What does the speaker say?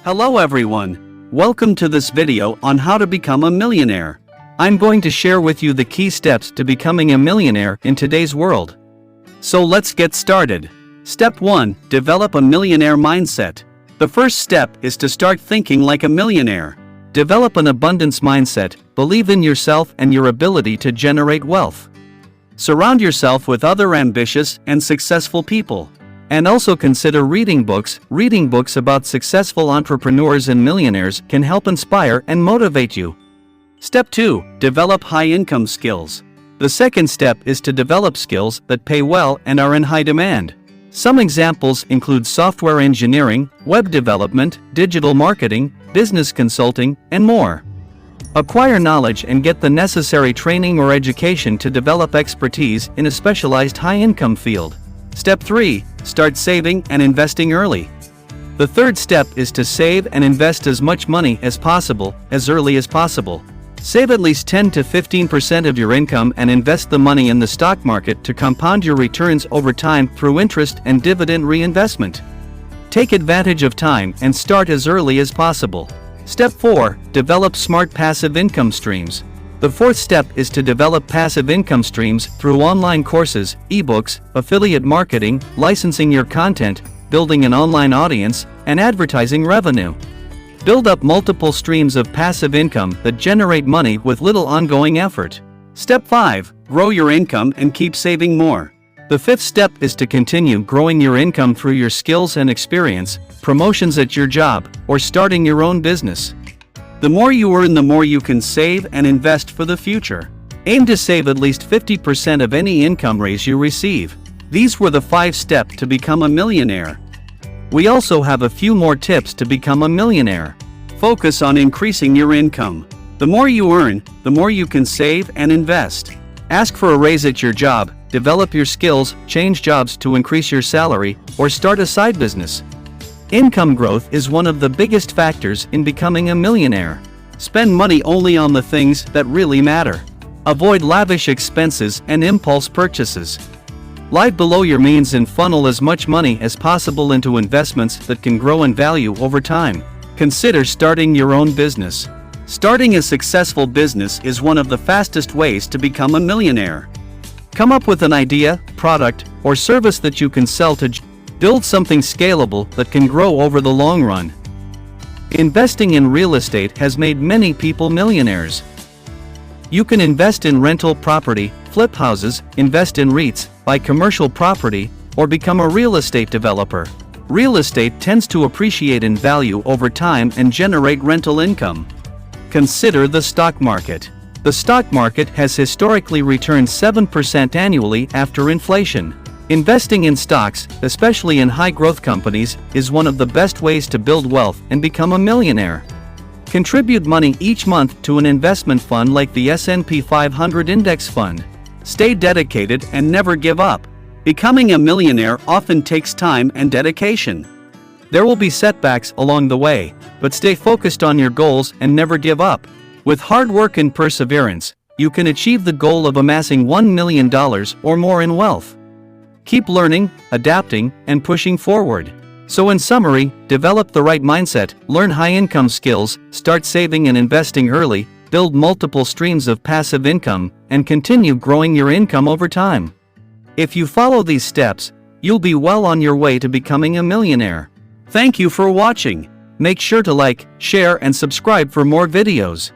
Hello everyone. Welcome to this video on how to become a millionaire. I'm going to share with you the key steps to becoming a millionaire in today's world. So let's get started. Step 1. Develop a millionaire mindset. The first step is to start thinking like a millionaire. Develop an abundance mindset, believe in yourself and your ability to generate wealth. Surround yourself with other ambitious and successful people. And also consider reading books. Reading books about successful entrepreneurs and millionaires can help inspire and motivate you. Step 2. Develop high-income skills. The second step is to develop skills that pay well and are in high demand. Some examples include software engineering, web development, digital marketing, business consulting, and more. Acquire knowledge and get the necessary training or education to develop expertise in a specialized high-income field. Step 3. Start saving and investing early. The third step is to save and invest as much money as possible, as early as possible. Save at least 10 to 15% of your income and invest the money in the stock market to compound your returns over time through interest and dividend reinvestment. Take advantage of time and start as early as possible. Step 4. Develop smart passive income streams. The fourth step is to develop passive income streams through online courses, ebooks, affiliate marketing, licensing your content, building an online audience, and advertising revenue. Build up multiple streams of passive income that generate money with little ongoing effort. Step 5. Grow your income and keep saving more. The fifth step is to continue growing your income through your skills and experience, promotions at your job, or starting your own business. The more you earn, the more you can save and invest for the future. Aim to save at least 50% of any income raise you receive. These were the 5 steps to become a millionaire. We also have a few more tips to become a millionaire. Focus on increasing your income. The more you earn, the more you can save and invest. Ask for a raise at your job, develop your skills, change jobs to increase your salary, or start a side business. Income growth is one of the biggest factors in becoming a millionaire. Spend money only on the things that really matter. Avoid lavish expenses and impulse purchases. Live below your means and funnel as much money as possible into investments that can grow in value over time. Consider starting your own business. Starting a successful business is one of the fastest ways to become a millionaire. Come up with an idea, product, or service that you can sell to build something scalable that can grow over the long run. Investing in real estate has made many people millionaires. You can invest in rental property, flip houses, invest in REITs, buy commercial property, or become a real estate developer. Real estate tends to appreciate in value over time and generate rental income. Consider the stock market. The stock market has historically returned 7% annually after inflation. Investing in stocks, especially in high-growth companies, is one of the best ways to build wealth and become a millionaire. Contribute money each month to an investment fund like the S&P 500 Index Fund. Stay dedicated and never give up. Becoming a millionaire often takes time and dedication. There will be setbacks along the way, but stay focused on your goals and never give up. With hard work and perseverance, you can achieve the goal of amassing $1 million or more in wealth. Keep learning, adapting, and pushing forward. So in summary, develop the right mindset, learn high-income skills, start saving and investing early, build multiple streams of passive income, and continue growing your income over time. If you follow these steps, you'll be well on your way to becoming a millionaire. Thank you for watching. Make sure to like, share, and subscribe for more videos.